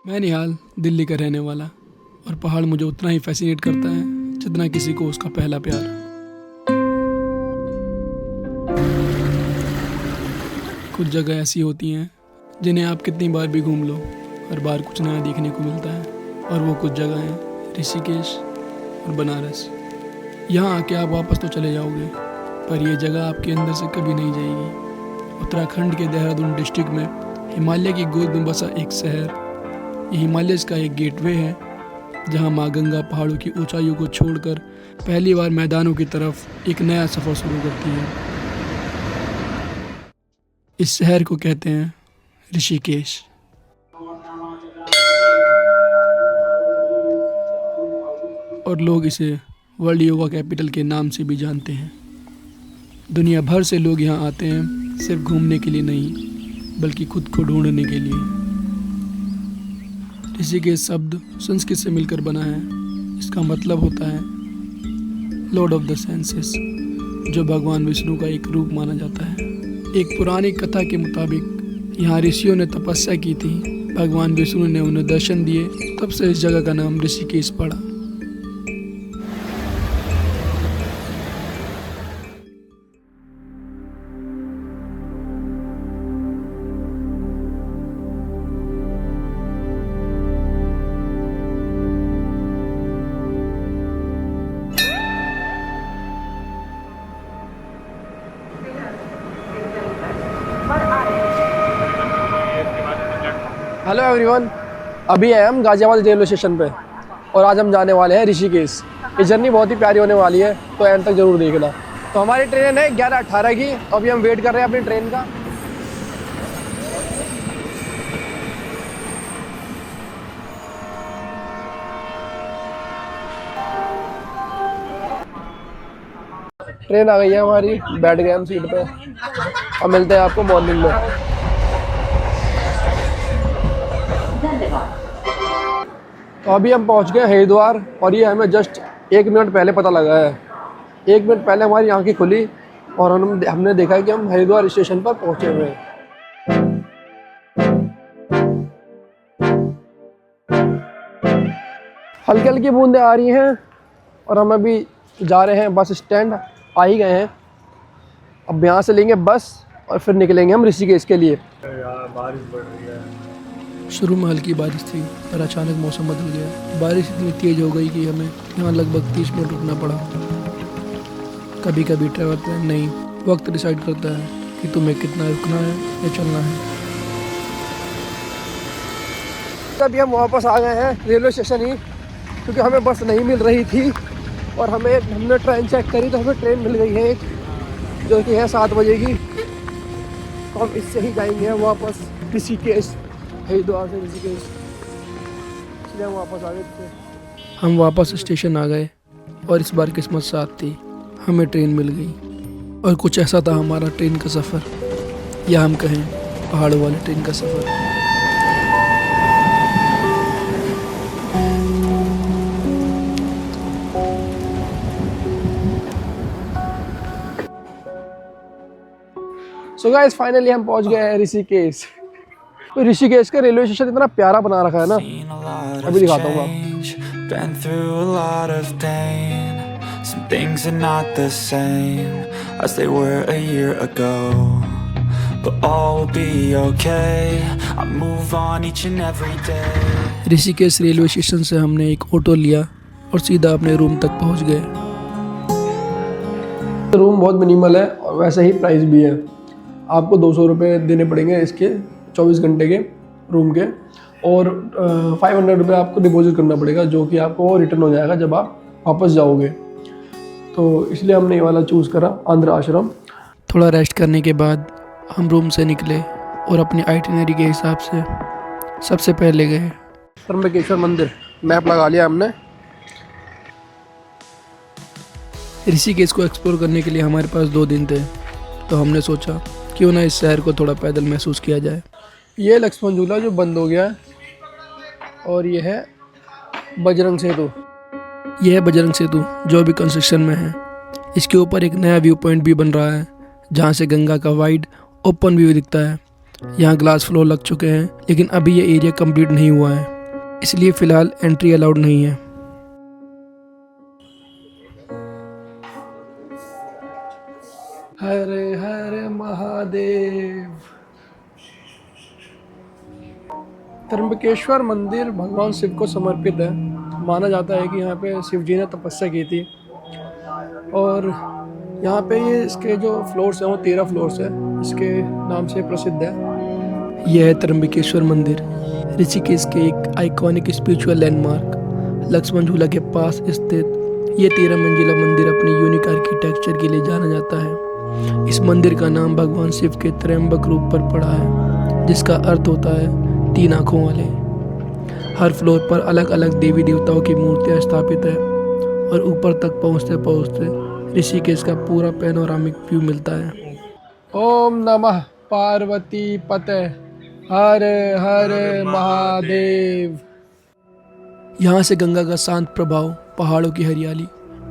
मैं निहाल दिल्ली का रहने वाला और पहाड़ मुझे उतना ही फैसिनेट करता है जितना किसी को उसका पहला प्यार। कुछ जगह ऐसी होती हैं जिन्हें आप कितनी बार भी घूम लो हर बार कुछ नया देखने को मिलता है, और वो कुछ जगह हैं ऋषिकेश और बनारस। यहाँ आके आप वापस तो चले जाओगे पर ये जगह आपके अंदर से कभी नहीं जाएगी। उत्तराखंड के देहरादून डिस्ट्रिक्ट में हिमालय की गोद में बसा एक शहर, ये हिमालय का एक गेटवे है जहाँ माँ गंगा पहाड़ों की ऊंचाइयों को छोड़कर पहली बार मैदानों की तरफ एक नया सफ़र शुरू करती है। इस शहर को कहते हैं ऋषिकेश। और लोग इसे वर्ल्ड योगा कैपिटल के नाम से भी जानते हैं। दुनिया भर से लोग यहाँ आते हैं सिर्फ घूमने के लिए नहीं बल्कि खुद को ढूंढने के लिए। ऋषिकेश शब्द संस्कृत से मिलकर बना है। इसका मतलब होता है लॉर्ड ऑफ द सेंसेस, जो भगवान विष्णु का एक रूप माना जाता है। एक पुरानी कथा के मुताबिक यहाँ ऋषियों ने तपस्या की थी, भगवान विष्णु ने उन्हें दर्शन दिए, तब से इस जगह का नाम ऋषिकेश पड़ा। हेलो एवरीवन, अभी है हम गाजियाबाद रेलवे स्टेशन पे और आज हम जाने वाले हैं ऋषिकेश। ये जर्नी बहुत ही प्यारी होने वाली है तो एंड तक ज़रूर देखना। तो हमारी ट्रेन है 11:18 की, अभी हम वेट कर रहे हैं अपनी ट्रेन का। ट्रेन आ गई है हमारी, बैठ गए हम सीट पे और मिलते हैं आपको मॉर्निंग में। तो अभी हम पहुंच गए हरिद्वार और ये हमें जस्ट 1 मिनट पहले पता लगा है। 1 मिनट पहले हमारी आंखें खुली और हमने देखा कि हम हरिद्वार स्टेशन पर पहुंचे हुए हैं। हल्की हल्की बूंदें आ रही हैं और हम अभी जा रहे हैं बस स्टैंड, आ ही गए हैं। अब यहाँ से लेंगे बस और फिर निकलेंगे हम ऋषिकेश के लिए। बारिश बढ़ रही है। शुरू में हल्की बारिश थी पर अचानक मौसम बदल गया। बारिश इतनी तेज हो गई कि हमें यहाँ लगभग 30 मिनट रुकना पड़ा। कभी कभी ट्रैवल प्लान नहीं, वक्त डिसाइड करता है कि तुम्हें कितना रुकना है या चलना है। तभी हम वापस आ गए हैं रेलवे स्टेशन ही, क्योंकि हमें बस नहीं मिल रही थी और हमने ट्रेन चेक करी तो हमें ट्रेन मिल गई है एक, जो कि है 7 बजे की। तो हम इससे ही जाएंगे वापस ऋषिकेश, हरिद्वार से ऋषिकेश, इसलिए हम वापस आ गए थे। हम वापस स्टेशन आ गए और इस बार किस्मत साथ थी, हमें ट्रेन मिल गई। और कुछ ऐसा था हमारा ट्रेन का सफ़र, या हम कहें पहाड़ों वाले ट्रेन का सफ़र। सो गाइस, फाइनली हम पहुंच गए हैं ऋषिकेश। तो ऋषिकेश का रेलवे स्टेशन इतना प्यारा बना रखा है ना, अभी दिखाता हूँ आपको। Been through a lot of pain. Some things are not the same as they were a year ago, but all will be okay. I move on each and every day. Rishikesh railway station से हमने एक auto लिया और सीधा अपने room तक पहुंच गए। रूम बहुत मिनिमल है और वैसे ही प्राइस भी है। आपको 200 रुपये देने पड़ेंगे इसके 24 घंटे के रूम के, और 500 रुपये आपको डिपॉजिट करना पड़ेगा, जो कि आपको रिटर्न हो जाएगा जब आप वापस जाओगे। तो इसलिए हमने ये वाला चूज़ करा, आंध्र आश्रम। थोड़ा रेस्ट करने के बाद हम रूम से निकले और अपनी आइटिनरी के हिसाब से सबसे पहले गए त्र्यंबकेश्वर मंदिर। मैप लगा लिया हमने। ऋषिकेश को एक्सप्लोर करने के लिए हमारे पास 2 दिन थे, तो हमने सोचा क्यों ना इस शहर को थोड़ा पैदल महसूस किया जाए। ये लक्ष्मण झूला जो बंद हो गया है, और ये है बजरंग सेतु। यह है बजरंग सेतु जो अभी कंस्ट्रक्शन में है। इसके ऊपर एक नया व्यू पॉइंट भी बन रहा है जहाँ से गंगा का वाइड ओपन व्यू दिखता है यहाँ ग्लास फ्लोर लग चुके हैं, लेकिन अभी ये एरिया कंप्लीट नहीं हुआ है, इसलिए फ़िलहाल एंट्री अलाउड नहीं है। हरे हरे महादेव। त्र्यंबकेश्वर मंदिर भगवान शिव को समर्पित है। माना जाता है कि यहाँ पे शिव जी ने तपस्या की थी और यहाँ पे ये इसके जो फ्लोर्स हैं वो 13 फ्लोर्स है, इसके नाम से प्रसिद्ध है। यह है त्र्यंबकेश्वर मंदिर, ऋषिकेश के एक आइकॉनिक स्पिरिचुअल लैंडमार्क लक्ष्मण झूला के पास स्थित ये 13 मंजिला मंदिर अपने यूनिक आर्किटेक्चर के लिए जाना जाता है। इस मंदिर का नाम भगवान शिव के त्रयंबक रूप पर पड़ा है, जिसका अर्थ होता है 3 आँखों वाले। हर फ्लोर पर अलग अलग देवी देवताओं की मूर्तियाँ स्थापित है और ऊपर तक पहुँचते पहुँचते ऋषिकेश का पूरा पैनोरामिक व्यू मिलता है। ओम नमः पार्वती पते, हरे हरे महादेव। यहाँ से गंगा का शांत प्रभाव, पहाड़ों की हरियाली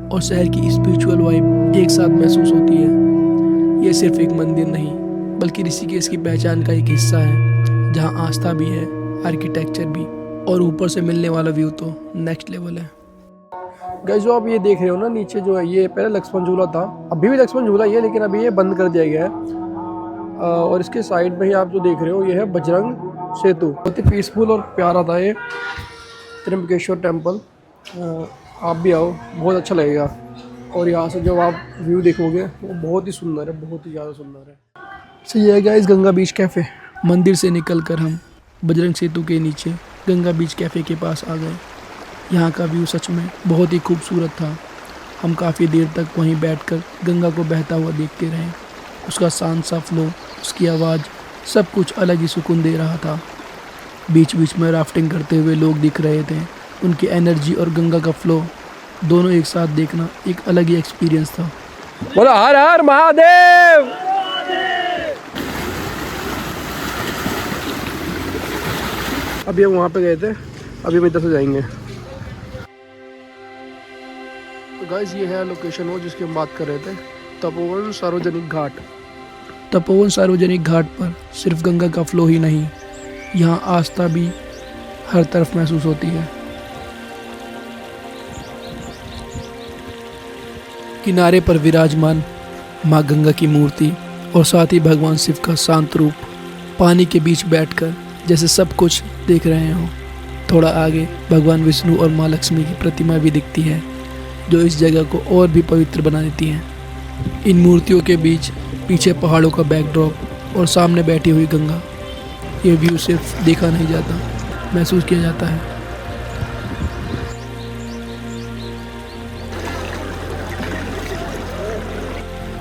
और शहर की स्पिरिचुअल वाइब एक साथ महसूस होती है। ये सिर्फ एक मंदिर नहीं, बल्कि ऋषिकेश की पहचान का एक हिस्सा है, जहाँ आस्था भी है, आर्किटेक्चर भी, और ऊपर से मिलने वाला व्यू तो नेक्स्ट लेवल है। गाइस, जो आप ये देख रहे हो ना नीचे, जो है ये पहले लक्ष्मण झूला था, अभी भी लक्ष्मण झूला ही है, लेकिन अभी ये बंद कर दिया गया है। और इसके साइड में ही आप जो देख रहे हो ये है बजरंग सेतु। बहुत ही पीसफुल और प्यारा था ये त्र्यंबकेश्वर टेम्पल। आप भी आओ, बहुत अच्छा लगेगा। और यहाँ से जो आप व्यू देखोगे वो बहुत ही सुंदर है, बहुत ही ज़्यादा सुंदर है। सही है गाइस, गंगा बीच कैफ़े। मंदिर से निकलकर हम बजरंग सेतु के नीचे गंगा बीच कैफ़े के पास आ गए। यहाँ का व्यू सच में बहुत ही खूबसूरत था। हम काफ़ी देर तक वहीं बैठकर गंगा को बहता हुआ देखते रहे। उसका शांत सा फ्लो, उसकी आवाज़, सब कुछ अलग ही सुकून दे रहा था। बीच बीच में राफ्टिंग करते हुए लोग दिख रहे थे। उनकी एनर्जी और गंगा का फ्लो दोनों एक साथ देखना एक अलग ही एक्सपीरियंस था। बोलो हर हर महादेव। अभी हम वहाँ पे गए थे, अभी हम इधर से जाएंगे। तो गाइस, ये है लोकेशन वो जिसकी हम बात कर रहे थे, तपोवन सार्वजनिक घाट। तपोवन सार्वजनिक घाट पर सिर्फ गंगा का फ्लो ही नहीं, यहाँ आस्था भी हर तरफ महसूस होती है। किनारे पर विराजमान माँ गंगा की मूर्ति और साथ ही भगवान शिव का शांत रूप, पानी के बीच बैठकर जैसे सब कुछ देख रहे हो। थोड़ा आगे भगवान विष्णु और माँ लक्ष्मी की प्रतिमा भी दिखती है, जो इस जगह को और भी पवित्र बना देती हैं। इन मूर्तियों के बीच पीछे पहाड़ों का बैकड्रॉप और सामने बैठी हुई गंगा। ये व्यू सिर्फ देखा नहीं जाता, महसूस किया जाता है।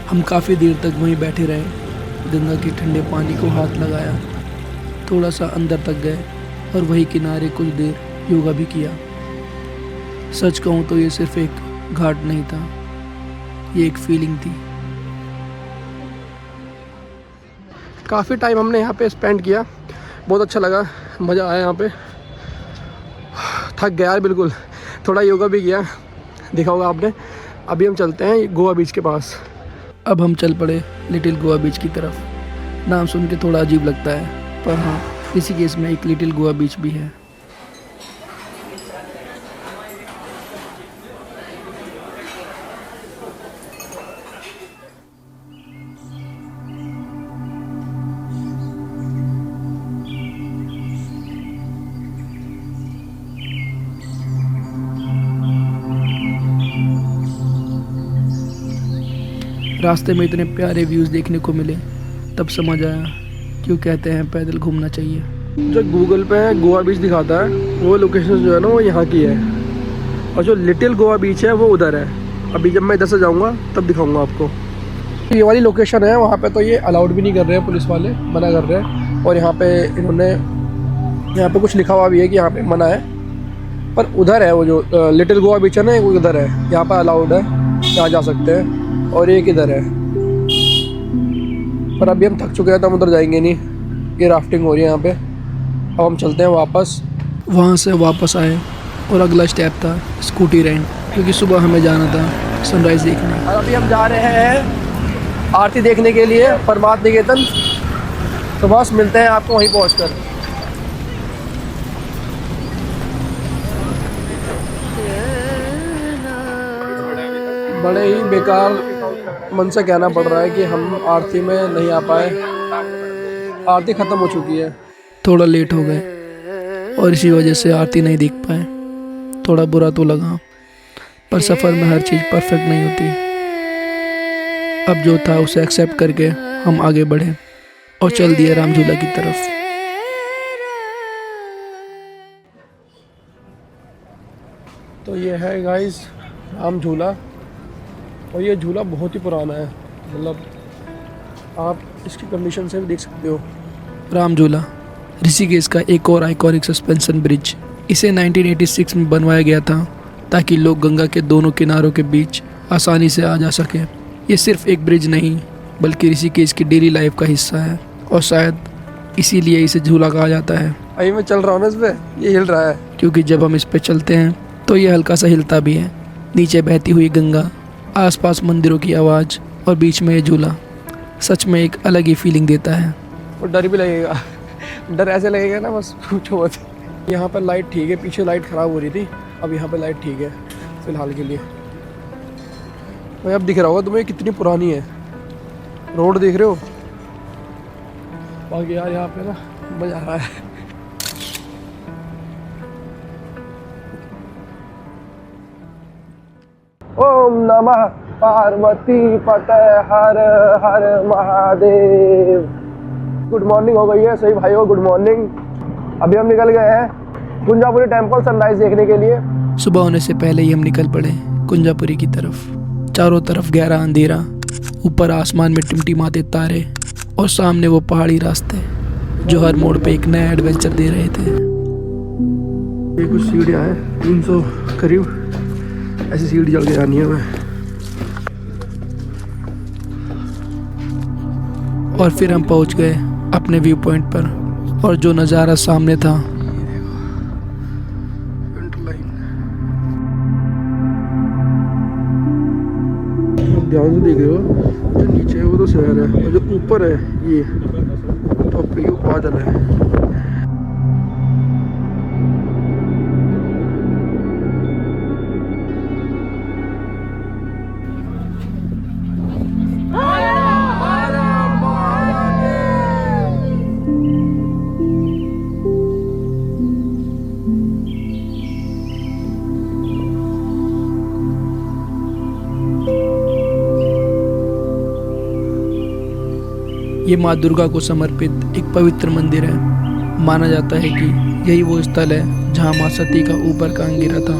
हम काफ़ी देर तक वहीं बैठे रहे, गंगा के ठंडे पानी को हाथ लगाया, थोड़ा सा अंदर तक गए और वही किनारे कुछ देर योगा भी किया। सच कहूँ तो ये सिर्फ एक घाट नहीं था, ये एक फीलिंग थी। काफ़ी टाइम हमने यहाँ पे स्पेंड किया, बहुत अच्छा लगा, मज़ा आया यहाँ पे। थक गया यार बिल्कुल, थोड़ा योगा भी किया, देखा होगा आपने। अभी हम चलते हैं गोवा बीच के पास। अब हम चल पड़े लिटिल गोवा बीच की तरफ। नाम सुन के थोड़ा अजीब लगता है, पर हाँ, ऋषिकेश में एक लिटिल गोवा बीच भी है। रास्ते में इतने प्यारे व्यूज़ देखने को मिले, तब समझ आया क्यों कहते हैं पैदल घूमना चाहिए। जो गूगल पे गोवा बीच दिखाता है वो लोकेशन जो है ना वो यहाँ की है, और जो लिटिल गोवा बीच है वो उधर है। अभी जब मैं इधर से जाऊँगा तब दिखाऊँगा आपको। ये वाली लोकेशन है, वहाँ पे तो ये अलाउड भी नहीं कर रहे हैं, पुलिस वाले मना कर रहे हैं। और यहाँ पे इन्होंने यहाँ पे कुछ लिखा हुआ भी है कि यहाँ पे मना है, पर उधर है वो जो लिटिल गोवा बीच है ना, वो उधर है, यहाँ पर अलाउड है, यहाँ जा सकते हैं। और एक इधर है, पर अभी हम थक चुके हैं तो हम उधर जाएंगे नहीं। ये राफ्टिंग हो रही है यहाँ पे। अब हम चलते हैं वापस। वहाँ से वापस आए और अगला स्टेप था स्कूटी रेंट, क्योंकि सुबह हमें जाना था सनराइज़ देखने। और अभी हम जा रहे हैं आरती देखने के लिए परमार्थ निकेतन। तो बस मिलते हैं आपको वहीं पहुंचकर। बड़े ही बेकार मन से कहना पड़ रहा है कि हम आरती में नहीं आ पाए। आरती ख़त्म हो चुकी है, थोड़ा लेट हो गए और इसी वजह से आरती नहीं देख पाए। थोड़ा बुरा तो लगा, पर सफ़र में हर चीज़ परफेक्ट नहीं होती। अब जो था उसे एक्सेप्ट करके हम आगे बढ़े और चल दिए राम झूला की तरफ। तो ये है गाइस राम झूला, और ये झूला बहुत ही पुराना है, मतलब आप इसकी कंडीशन से भी देख सकते हो। राम झूला ऋषिकेश का एक और आइकॉनिक सस्पेंशन ब्रिज। इसे 1986 में बनवाया गया था ताकि लोग गंगा के दोनों किनारों के बीच आसानी से आ जा सकें। ये सिर्फ एक ब्रिज नहीं बल्कि ऋषिकेश की डेली लाइफ का हिस्सा है, और शायद इसीलिए इसे झूला कहा जाता है। अभी मैं चल रहा हूँ ना इस पे, ये हिल रहा है क्योंकि जब हम इस पे चलते हैं तो ये हल्का सा हिलता भी है। नीचे बहती हुई गंगा, आसपास मंदिरों की आवाज़ और बीच में ये झूला सच में एक अलग ही फीलिंग देता है। और डर भी लगेगा, डर ऐसे लगेगा ना बस पूछो मत। यहाँ पर लाइट ठीक है, पीछे लाइट ख़राब हो रही थी, अब यहाँ पर लाइट ठीक है फ़िलहाल के लिए। भाई अब दिख रहा होगा तुम्हें कितनी पुरानी है, रोड देख रहे हो। बाकी यार यहाँ पे ना मज़ा आ रहा है। ओम नमः पार्वती पते हर हर महादेव। गुड मॉर्निंग हो गई है सही भाइयों, गुड मॉर्निंग। अभी हम निकल गए हैं कुंजापुरी टेम्पल सनराइज देखने के लिए। सुबह होने से पहले ही हम निकल पड़े कुंजापुरी की तरफ। चारों तरफ गहरा अंधेरा, ऊपर आसमान में टिमटिमाते तारे और सामने वो पहाड़ी रास्ते जो हर मोड़ पे एक नया एडवेंचर दे रहे थे। ये कुछ सीढ़ियाँ हैं 300 करीब, ऐसी सीढ़ी चढ़ के जानी है हमें। और फिर हम पहुंच गए अपने व्यू पॉइंट पर, और जो नज़ारा सामने था ध्यान से देख रहे हो, जो नीचे है वो तो शहर है, और जो ऊपर है ये टॉप पे बादल है। ये माँ दुर्गा को समर्पित एक पवित्र मंदिर है। माना जाता है कि यही वो स्थल है जहाँ माँ सती का ऊपर का अंग गिरा था।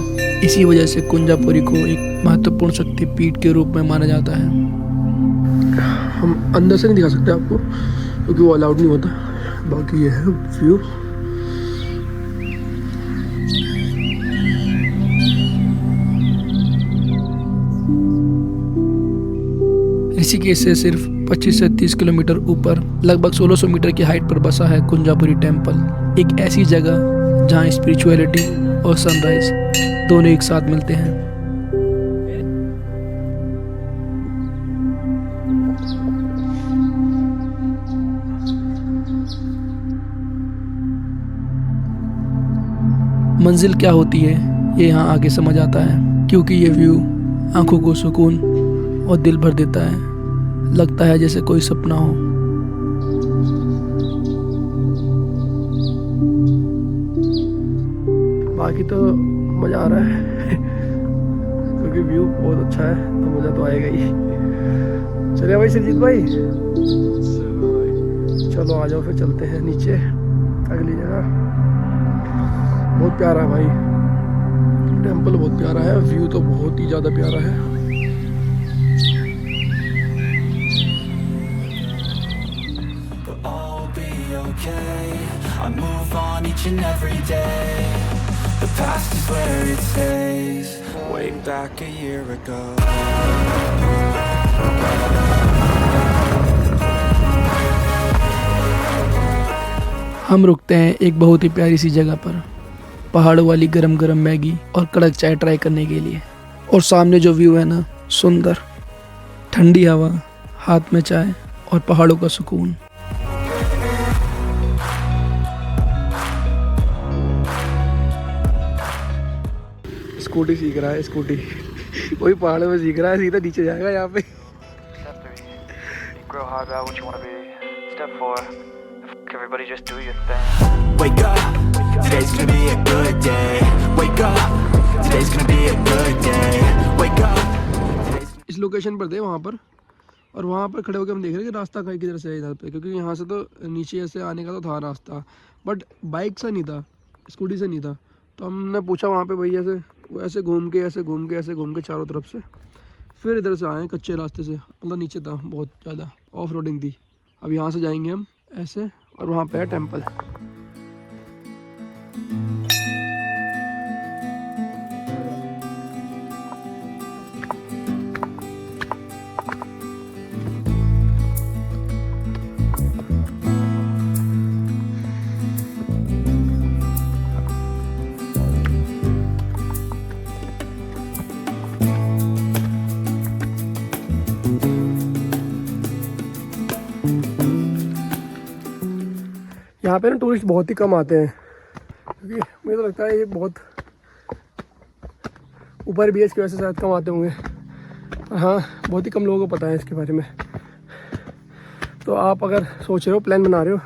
इसी वजह से कुंजापुरी को एक महत्वपूर्ण शक्तिपीठ के रूप में माना जाता है। हम अंदर से नहीं दिखा सकते आपको क्योंकि वो अलाउड नहीं होता। बाकी ये है व्यू। ऋषिकेश से सिर्फ 25 से 30 किलोमीटर ऊपर लगभग 1600 मीटर की हाइट पर बसा है कुंजापुरी टेम्पल। एक ऐसी जगह जहां स्पिरिचुअलिटी और सनराइज दोनों एक साथ मिलते हैं। मंजिल क्या होती है ये यहाँ आगे समझ आता है, क्योंकि ये व्यू आंखों को सुकून और दिल भर देता है। लगता है जैसे कोई सपना हो। बाकी तो मज़ा आ रहा है क्योंकि व्यू बहुत अच्छा है, तो मज़ा तो आएगा ही। चलिए भाई सुरजीत भाई, चलो आ जाओ फिर चलते हैं नीचे अगली जगह। बहुत प्यारा है भाई टेम्पल, बहुत प्यारा है। व्यू तो बहुत ही ज़्यादा प्यारा है। I move on each and every day. The past is where it stays. Way back a year ago. हम रुकते हैं एक बहुत ही प्यारी सी जगह पर, पहाड़ों वाली गरम गरम मैगी और कड़क चाय ट्राई करने के लिए। और सामने जो व्यू है ना, सुंदर, ठंडी हवा, हाथ में चाय और पहाड़ों का सुकून। स्कूटी सीख रहा है, स्कूटी वही पहाड़ों में सीख रहा है, सीधा नीचे जाएगा यहाँ पे। Step 3. Grow hard about what you want to be. Step 4. Fuck everybody, just do your thing. Wake up, today's gonna be a good day. Wake up, today's gonna be a good day. Wake up. इस location पर थे वहाँ पर, और वहाँ पर खड़े होकर हम देख रहे हैं कि रास्ता कहीं किधर से है इधर पे, क्योंकि यहाँ से तो नीचे ऐसे आने का तो था रास्ता, बट बाइक से नहीं था, स्कूटी से नहीं था। तो हमने पूछा वहाँ पे भैया से, वो ऐसे घूम के ऐसे घूम के ऐसे घूम के चारों तरफ से फिर इधर से आए कच्चे रास्ते से, मतलब नीचे था बहुत ज़्यादा, ऑफ रोडिंग थी। अब यहाँ से जाएंगे हम ऐसे, और वहाँ पे है टेम्पल। यहाँ पे ना टूरिस्ट बहुत ही कम आते हैं, क्योंकि मुझे तो लगता है ये बहुत ऊपर भी है, इसकी वजह से शायद कम आते होंगे। हाँ, बहुत ही कम लोगों को पता है इसके बारे में। तो आप अगर सोच रहे हो, प्लान बना रहे हो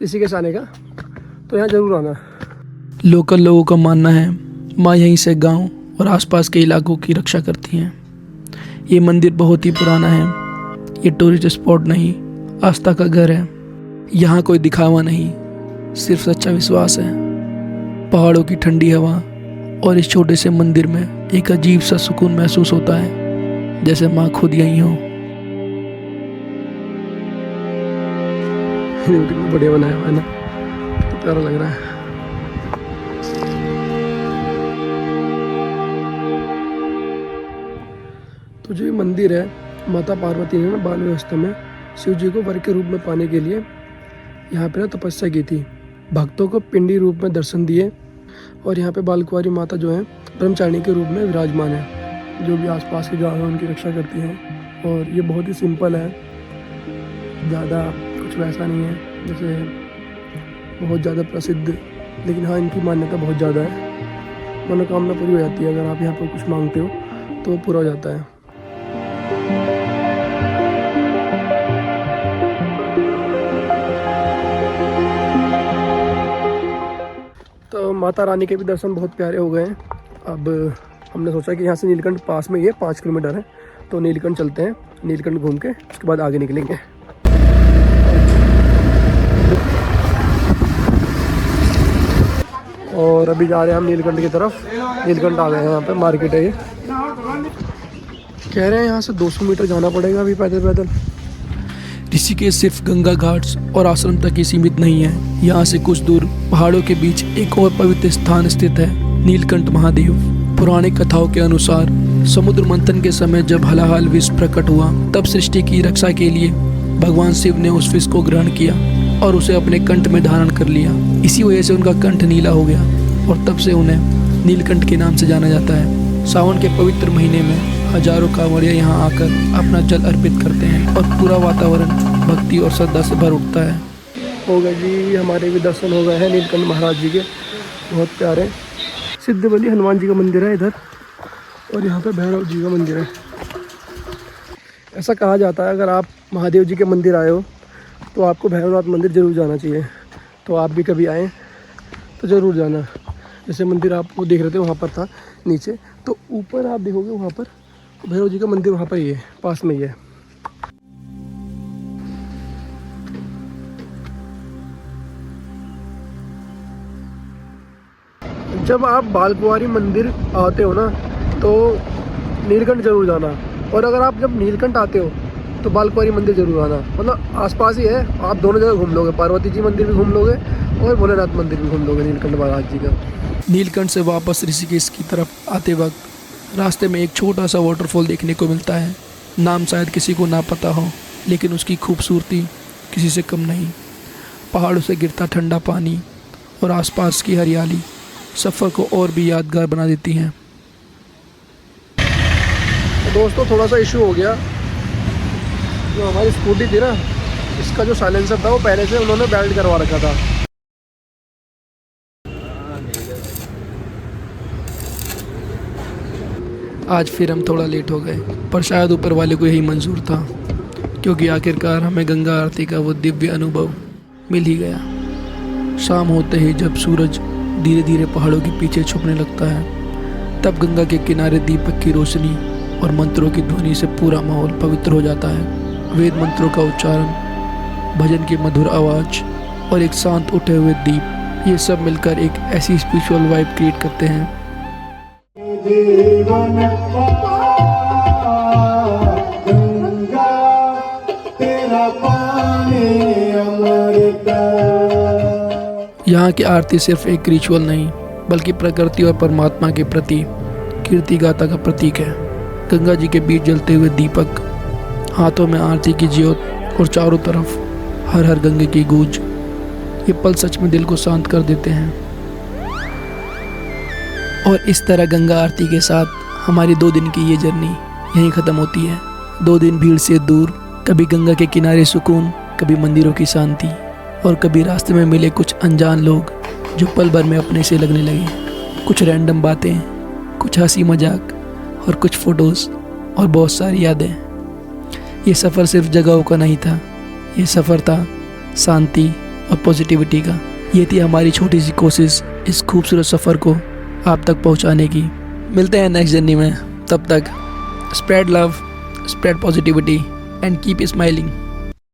ऋषिकेश आने का, तो यहाँ ज़रूर आना। लोकल लोगों का मानना है माँ यहीं से गांव और आसपास के इलाकों की रक्षा करती हैं। ये मंदिर बहुत ही पुराना है, ये टूरिस्ट स्पॉट नहीं, आस्था का घर है। यहाँ कोई दिखावा नहीं, सिर्फ सच्चा विश्वास है। पहाड़ों की ठंडी हवा और इस छोटे से मंदिर में एक अजीब सा सुकून महसूस होता है, जैसे माँ खुद यहीं हो। कितना बढ़िया बनाया हुआ है ना, तो प्यारा लग रहा है। तो जो ये मंदिर है, माता पार्वती ने ना बाल व्यवस्था में शिव जी को वर के रूप में पाने के लिए यहाँ पे ना तपस्या की थी, भक्तों को पिंडी रूप में दर्शन दिए, और यहाँ पे बालकुमारी माता जो है ब्रह्मचारिणी के रूप में विराजमान है, जो भी आसपास के गाँव हैं उनकी रक्षा करती हैं। और ये बहुत ही सिंपल है, ज़्यादा कुछ वैसा नहीं है जैसे बहुत ज़्यादा प्रसिद्ध, लेकिन हाँ इनकी मान्यता बहुत ज़्यादा है। मनोकामना पूरी हो जाती है, अगर आप यहाँ पर कुछ मांगते हो तो वो पूरा हो जाता है। तो माता रानी के भी दर्शन बहुत प्यारे हो गए हैं। अब हमने सोचा कि यहाँ से नीलकंठ पास में, ये 5 किलोमीटर है, तो नीलकंठ चलते हैं, नीलकंठ घूम के उसके बाद आगे निकलेंगे। और अभी जा रहे हैं हम नीलकंठ की तरफ। नीलकंठ आ गए हैं, यहाँ पे मार्केट है ये। कह रहे हैं यहाँ से 200 मीटर जाना पड़ेगा अभी पैदल पैदल। ऋषिकेश सिर्फ गंगा घाट्स और आश्रम तक ही सीमित नहीं है। यहाँ से कुछ दूर पहाड़ों के बीच एक और पवित्र स्थान स्थित है, नीलकंठ महादेव। पुरानी कथाओं के अनुसार समुद्र मंथन के समय जब हलाहल विष प्रकट हुआ, तब सृष्टि की रक्षा के लिए भगवान शिव ने उस विष को ग्रहण किया और उसे अपने कंठ में धारण कर लिया। इसी वजह से उनका कंठ नीला हो गया और तब से उन्हें नीलकंठ के नाम से जाना जाता है। सावन के पवित्र महीने में हजारों कांवड़िया यहाँ आकर अपना जल अर्पित करते हैं और पूरा वातावरण भक्ति और श्रद्धा से भर उठता है। हो गए जी, हमारे भी दर्शन हो गए हैं नीलकंठ महाराज जी के, बहुत प्यारे। सिद्ध बलि हनुमान जी का मंदिर है इधर, और यहाँ पे भैरव जी का मंदिर है। ऐसा कहा जाता है अगर आप महादेव जी के मंदिर आए हो तो आपको भैरवनाथ मंदिर ज़रूर जाना चाहिए। तो आप भी कभी आएँ तो ज़रूर जाना। जैसे मंदिर आप वो देख रहे थे वहाँ पर था नीचे, तो ऊपर आप देखोगे वहाँ पर भैरव जी का मंदिर वहाँ पर ही है, पास में ही है। जब आप बालकुमारी मंदिर आते हो ना तो नीलकंठ जरूर जाना, और अगर आप जब नीलकंठ आते हो तो बालकुमारी मंदिर जरूर आना। मतलब आसपास ही है, आप दोनों जगह घूम लोगे, पार्वती जी मंदिर भी घूम लोगे और भोलेनाथ मंदिर भी घूम लोगे नीलकंठ महाराज जी का। नीलकंठ से वापस ऋषिकेश की तरफ आते वक्त रास्ते में एक छोटा सा वाटरफॉल देखने को मिलता है। नाम शायद किसी को ना पता हो, लेकिन उसकी खूबसूरती किसी से कम नहीं। पहाड़ों से गिरता ठंडा पानी और आसपास की हरियाली सफ़र को और भी यादगार बना देती हैं। तो दोस्तों थोड़ा सा इशू हो गया, जो हमारी स्कूटी थी ना, इसका जो साइलेंसर था वो पहले से उन्होंने बेल्ट करवा रखा था। आज फिर हम थोड़ा लेट हो गए, पर शायद ऊपर वाले को यही मंजूर था, क्योंकि आखिरकार हमें गंगा आरती का वो दिव्य अनुभव मिल ही गया। शाम होते ही जब सूरज धीरे धीरे पहाड़ों के पीछे छुपने लगता है, तब गंगा के किनारे दीपक की रोशनी और मंत्रों की ध्वनि से पूरा माहौल पवित्र हो जाता है। वेद मंत्रों का उच्चारण, भजन की मधुर आवाज़ और एक शांत उठे हुए दीप, ये सब मिलकर एक ऐसी स्पिरिचुअल वाइब क्रिएट करते हैं। जीवन गंगा तेरा पानी अमृत। यहाँ की आरती सिर्फ एक रिचुअल नहीं, बल्कि प्रकृति और परमात्मा के प्रति कीर्ति गाथा का प्रतीक है। गंगा जी के बीच जलते हुए दीपक, हाथों में आरती की ज्योत और चारों तरफ हर हर गंगे की गूंज, ये पल सच में दिल को शांत कर देते हैं। और इस तरह गंगा आरती के साथ हमारी 2 दिन की ये जर्नी यहीं ख़त्म होती है। 2 दिन भीड़ से दूर, कभी गंगा के किनारे सुकून, कभी मंदिरों की शांति, और कभी रास्ते में मिले कुछ अनजान लोग जो पल भर में अपने से लगने लगे। कुछ रैंडम बातें, कुछ हंसी मजाक और कुछ फ़ोटोज़ और बहुत सारी यादें। ये सफ़र सिर्फ जगहों का नहीं था, ये सफ़र था शांति और पॉजिटिविटी का। ये थी हमारी छोटी सी कोशिश इस खूबसूरत सफ़र को आप तक पहुंचाने की। मिलते हैं नेक्स्ट जर्नी में, तब तक spread love, spread positivity and keep smiling.